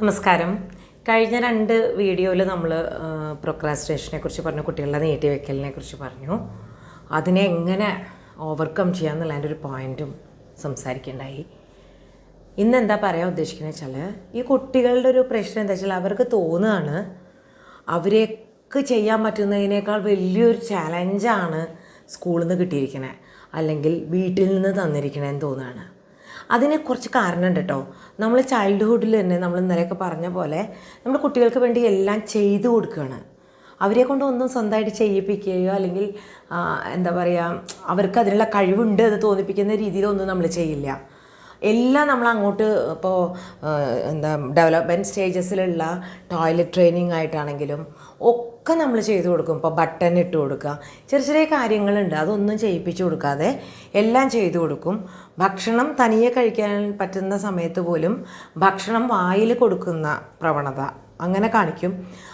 നമസ്കാരം. കഴിഞ്ഞ 2 വീഡിയോയിൽ നമ്മൾ പ്രൊക്രാസ്റ്റിനേഷനെ കുറിച്ച് പറഞ്ഞു, കുട്ടികളുടെ നീട്ടി വെക്കലിനെ കുറിച്ച് പറഞ്ഞു. അതിനെ എങ്ങനെ ഓവർകം ചെയ്യാമെന്നുള്ളതിൻ്റെ ഒരു പോയിൻറ്റും സംസാരിക്കേണ്ടായി. ഇന്ന് എന്താ പറയാൻ ഉദ്ദേശിക്കുന്നത് വെച്ചാൽ, ഈ കുട്ടികളുടെ ഒരു പ്രശ്നം എന്താ വെച്ചാൽ, അവർക്ക് തോന്നുകയാണ് അവരെയൊക്കെ ചെയ്യാൻ പറ്റുന്നതിനേക്കാൾ വലിയൊരു ചാലഞ്ചാണ് സ്കൂളിൽ നിന്ന് കിട്ടിയിരിക്കണേ, അല്ലെങ്കിൽ വീട്ടിൽ നിന്ന് തന്നിരിക്കണേന്ന് തോന്നുകയാണ്. അതിന് കുറച്ച് കാരണമുണ്ട് കേട്ടോ. നമ്മൾ ചൈൽഡ്ഹുഡിൽ തന്നെ നമ്മൾ ഇന്നലെയൊക്കെ പറഞ്ഞ പോലെ നമ്മൾ കുട്ടികൾക്ക് വേണ്ടി എല്ലാം ചെയ്തു കൊടുക്കുകയാണ്. അവരെ കൊണ്ട് ഒന്നും സ്വന്തമായിട്ട് ചെയ്യിപ്പിക്കുകയോ അല്ലെങ്കിൽ എന്താ പറയുക, അവർക്ക് അതിനുള്ള കഴിവുണ്ട് എന്ന് തോന്നിപ്പിക്കുന്ന രീതിയിലൊന്നും നമ്മൾ ചെയ്യില്ല. എല്ലാം നമ്മൾ അങ്ങോട്ട് ഇപ്പോൾ ഡെവലപ്മെൻറ്റ് സ്റ്റേജസിലുള്ള ടോയ്ലറ്റ് ട്രെയിനിങ് ആയിട്ടാണെങ്കിലും ഒക്കെ നമ്മൾ ചെയ്തു കൊടുക്കും. ഇപ്പോൾ ബട്ടൺ ഇട്ട് കൊടുക്കുക, ചെറിയ ചെറിയ കാര്യങ്ങളുണ്ട്, അതൊന്നും ചെയ്യിപ്പിച്ചു കൊടുക്കാതെ എല്ലാം ചെയ്തു കൊടുക്കും. ഭക്ഷണം തനിയെ കഴിക്കാൻ പറ്റുന്ന സമയത്ത് പോലും ഭക്ഷണം വായിൽ കൊടുക്കുന്ന പ്രവണത അങ്ങനെ കാണിക്കും.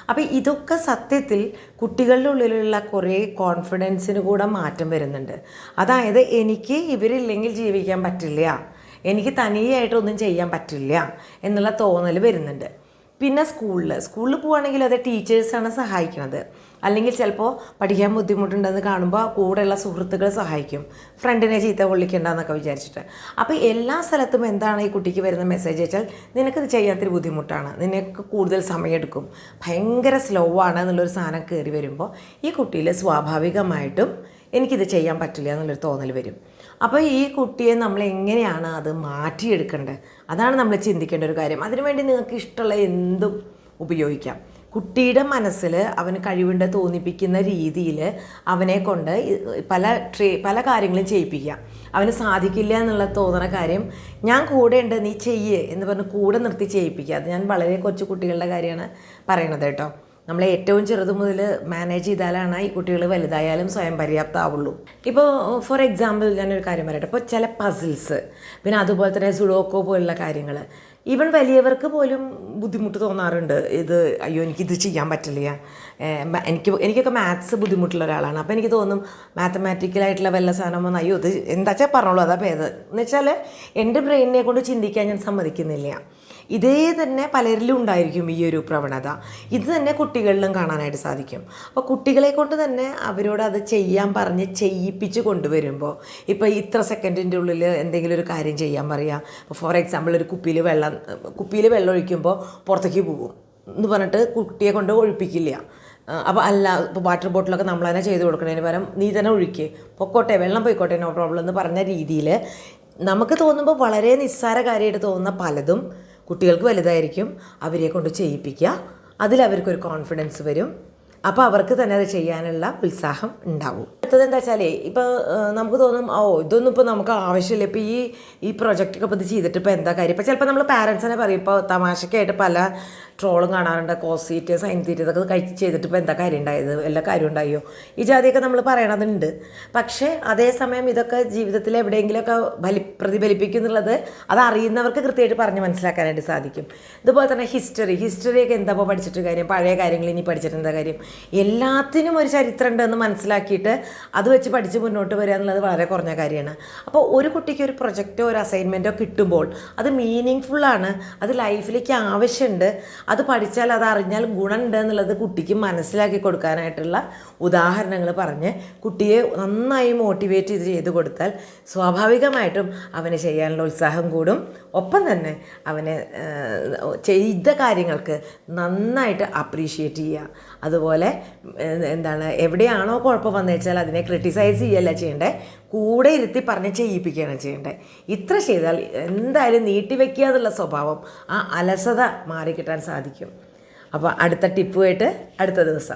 അപ്പോൾ ഇതൊക്കെ സത്യത്തിൽ കുട്ടികളുടെ ഉള്ളിലുള്ള കുറേ കോൺഫിഡൻസിന് കൂടെ മാറ്റം വരുന്നുണ്ട്. അതായത് എനിക്ക് ഇവരില്ലെങ്കിൽ ജീവിക്കാൻ പറ്റില്ല, എനിക്ക് തനിയായിട്ടൊന്നും ചെയ്യാൻ പറ്റില്ല എന്നുള്ള തോന്നൽ വരുന്നുണ്ട്. പിന്നെ സ്കൂളിൽ പോവുകയാണെങ്കിൽ അത് ടീച്ചേഴ്സാണ് സഹായിക്കുന്നത്. അല്ലെങ്കിൽ ചിലപ്പോൾ പഠിക്കാൻ ബുദ്ധിമുട്ടുണ്ടെന്ന് കാണുമ്പോൾ കൂടെയുള്ള സുഹൃത്തുക്കൾ സഹായിക്കും, ഫ്രണ്ടിനെ ചീത്ത കൊള്ളിക്കണ്ടെന്നൊക്കെ വിചാരിച്ചിട്ട്. അപ്പോൾ എല്ലാ സ്ഥലത്തും എന്താണ് ഈ കുട്ടിക്ക് വരുന്ന മെസ്സേജ് വെച്ചാൽ, നിനക്കിത് ചെയ്യാത്തൊരു ബുദ്ധിമുട്ടാണ്, നിനക്ക് കൂടുതൽ സമയമെടുക്കും, ഭയങ്കര സ്ലോ ആണ് എന്നുള്ളൊരു സാധനം കയറി വരുമ്പോൾ ഈ കുട്ടിയിൽ സ്വാഭാവികമായിട്ടും എനിക്കിത് ചെയ്യാൻ പറ്റില്ല എന്നുള്ളൊരു തോന്നൽ വരും. അപ്പോൾ ഈ കുട്ടിയെ നമ്മൾ എങ്ങനെയാണ് അത് മാറ്റിയെടുക്കേണ്ടത്, അതാണ് നമ്മൾ ചിന്തിക്കേണ്ട ഒരു കാര്യം. അതിനുവേണ്ടി നിങ്ങൾക്ക് ഇഷ്ടമുള്ള എന്തും ഉപയോഗിക്കാം. കുട്ടിയുടെ മനസ്സിൽ അവന് കഴിവുണ്ട് തോന്നിപ്പിക്കുന്ന രീതിയിൽ അവനെ കൊണ്ട് പല കാര്യങ്ങളും ചെയ്യിപ്പിക്കുക. അവന് സാധിക്കില്ല എന്നുള്ള തോന്നുന്ന കാര്യം ഞാൻ കൂടെ ഉണ്ട്, നീ ചെയ്യ് എന്ന് പറഞ്ഞ് കൂടെ നിർത്തി ചെയ്യിപ്പിക്കുക. അത് ഞാൻ വളരെ കൊച്ചു കുട്ടികളുടെ കാര്യമാണ് പറയണത് കേട്ടോ. നമ്മൾ ഏറ്റവും ചെറുത് മുതൽ മാനേജ് ചെയ്താലാണ് ഈ കുട്ടികൾ വലുതായാലും സ്വയം പര്യാപ്തമാവുള്ളൂ. ഇപ്പോൾ ഫോർ എക്സാമ്പിൾ ഞാനൊരു കാര്യം പറയട്ടെ. ഇപ്പോൾ ചില പസിൽസ്, പിന്നെ അതുപോലെ തന്നെ സുഡോക്കോ പോലുള്ള കാര്യങ്ങൾ, ഈവൻ വലിയവർക്ക് പോലും ബുദ്ധിമുട്ട് തോന്നാറുണ്ട്. അയ്യോ എനിക്കിത് ചെയ്യാൻ പറ്റില്ല. എനിക്കൊക്കെ മാത്സ് ബുദ്ധിമുട്ടുള്ള ഒരാളാണ്. അപ്പോൾ എനിക്ക് തോന്നും മാത്തമാറ്റിക്കലായിട്ടുള്ള വല്ല സാധനം വന്ന് അയ്യോ ഇത് എന്താ വെച്ചാൽ പറഞ്ഞോളൂ, അതാ ഭേദം എന്ന് വെച്ചാൽ എൻ്റെ ബ്രെയിനിനെ കൊണ്ട് ചിന്തിക്കാൻ ഞാൻ സമ്മതിക്കുന്നില്ല. ഇതേ തന്നെ പലരിലും ഉണ്ടായിരിക്കും ഈ ഒരു പ്രവണത. ഇത് തന്നെ കുട്ടികളിലും കാണാനായിട്ട് സാധിക്കും. അപ്പോൾ കുട്ടികളെ കൊണ്ട് തന്നെ അവരോട് അത് ചെയ്യാൻ പറഞ്ഞ് ചെയ്യിപ്പിച്ച് കൊണ്ടുവരുമ്പോൾ, ഇപ്പോൾ ഇത്ര സെക്കൻഡിൻ്റെ ഉള്ളിൽ എന്തെങ്കിലും ഒരു കാര്യം ചെയ്യാൻ പറയുക. ഇപ്പോൾ ഫോർ എക്സാമ്പിൾ ഒരു കുപ്പിയിൽ വെള്ളം ഒഴിക്കുമ്പോൾ പുറത്തേക്ക് പോകും എന്ന് പറഞ്ഞിട്ട് കുട്ടിയെ കൊണ്ട് ഒഴിപ്പിക്കില്ല. അപ്പോൾ ഇപ്പോൾ വാട്ടർ ബോട്ടിലൊക്കെ നമ്മൾ തന്നെ ചെയ്ത് കൊടുക്കുന്നതിന് പകരം നീ തന്നെ ഒഴിക്കുക, പൊക്കോട്ടെ, വെള്ളം പോയിക്കോട്ടെ, നോ പ്രോബ്ലം എന്ന് പറഞ്ഞ രീതിയിൽ നമുക്ക് തോന്നുമ്പോൾ വളരെ നിസ്സാര കാര്യമായിട്ട് തോന്നുന്ന പലതും കുട്ടികൾക്ക് വലുതായിരിക്കും. അവരെ കൊണ്ട് ചെയ്യിപ്പിക്കുക, അതിലവർക്കൊരു കോൺഫിഡൻസ് വരും. അപ്പോൾ അവർക്ക് തന്നെ അത് ചെയ്യാനുള്ള ഉത്സാഹം ഉണ്ടാവും. അടുത്തത് എന്താ വെച്ചാൽ, ഇപ്പോൾ നമുക്ക് തോന്നും ഇതൊന്നും ഇപ്പോൾ നമുക്ക് ആവശ്യമില്ല, ഇപ്പോൾ ഈ പ്രൊജക്റ്റൊക്കെ ഇപ്പോൾ ഇത് ചെയ്തിട്ട് ഇപ്പോൾ എന്താ കാര്യം. ഇപ്പോൾ ചിലപ്പോൾ നമ്മൾ പാരൻസിനെ പറയും, ഇപ്പോൾ തമാശക്കായിട്ട് പല ട്രോളും കാണാറുണ്ട്, കോസീറ്റ് സൈൻ തീറ്റ് ഇതൊക്കെ ചെയ്തിട്ട് ഇപ്പോൾ എന്താ കാര്യം ഉണ്ടായത്, എല്ലാ കാര്യം ഉണ്ടായോ, ഈ ജാതിയൊക്കെ നമ്മൾ പറയണതുണ്ട്. പക്ഷേ അതേസമയം ഇതൊക്കെ ജീവിതത്തിൽ എവിടെയെങ്കിലുമൊക്കെ പ്രതിഫലിപ്പിക്കും എന്നുള്ളത് അത് അറിയുന്നവർക്ക് കൃത്യമായിട്ട് പറഞ്ഞ് മനസ്സിലാക്കാനായിട്ട് സാധിക്കും. ഇതുപോലെ തന്നെ ഹിസ്റ്ററിയൊക്കെ എന്താ ഇപ്പോൾ പഠിച്ചിട്ട് കാര്യം, പഴയ കാര്യങ്ങൾ ഇനി പഠിച്ചിട്ട് എന്താ കാര്യം. എല്ലാത്തിനും ഒരു ചരിത്രം ഉണ്ടെന്ന് മനസ്സിലാക്കിയിട്ട് അത് വെച്ച് പഠിച്ച് മുന്നോട്ട് വരിക എന്നുള്ളത് വളരെ കുറഞ്ഞ കാര്യമാണ്. അപ്പോൾ ഒരു കുട്ടിക്ക് ഒരു പ്രൊജക്റ്റോ ഒരു അസൈൻമെൻറ്റോ കിട്ടുമ്പോൾ അത് മീനിങ് ഫുള്ളാണ്, അത് ലൈഫിലേക്ക് ആവശ്യമുണ്ട്, അത് പഠിച്ചാൽ അത് അറിഞ്ഞാൽ ഗുണമുണ്ട് എന്നുള്ളത് കുട്ടിക്ക് മനസ്സിലാക്കി കൊടുക്കാനായിട്ടുള്ള ഉദാഹരണങ്ങൾ പറഞ്ഞ് കുട്ടിയെ നന്നായി മോട്ടിവേറ്റ് ചെയ്ത് കൊടുത്താൽ സ്വാഭാവികമായിട്ടും അവന് ചെയ്യാനുള്ള ഉത്സാഹം കൂടും. ഒപ്പം തന്നെ അവന് ചെയ്ത കാര്യങ്ങൾക്ക് നന്നായിട്ട് അപ്രീഷിയേറ്റ് ചെയ്യുക. അതുപോലെ എവിടെയാണോ കുഴപ്പം വന്നു വെച്ചാൽ അതിനെ ക്രിട്ടിസൈസ് ചെയ്യല്ല ചെയ്യേണ്ടത്, കൂടെ ഇരുത്തി പറഞ്ഞ് ചെയ്യിപ്പിക്കുകയാണ് ചെയ്യേണ്ടത്. ഇത്ര ചെയ്താൽ എന്തായാലും നീട്ടിവെക്കുക എന്നുള്ള സ്വഭാവം, ആ അലസത മാറിക്കിട്ടാൻ സാധിക്കും. അപ്പോൾ അടുത്ത ടിപ്പുമായിട്ട് അടുത്ത ദിവസം.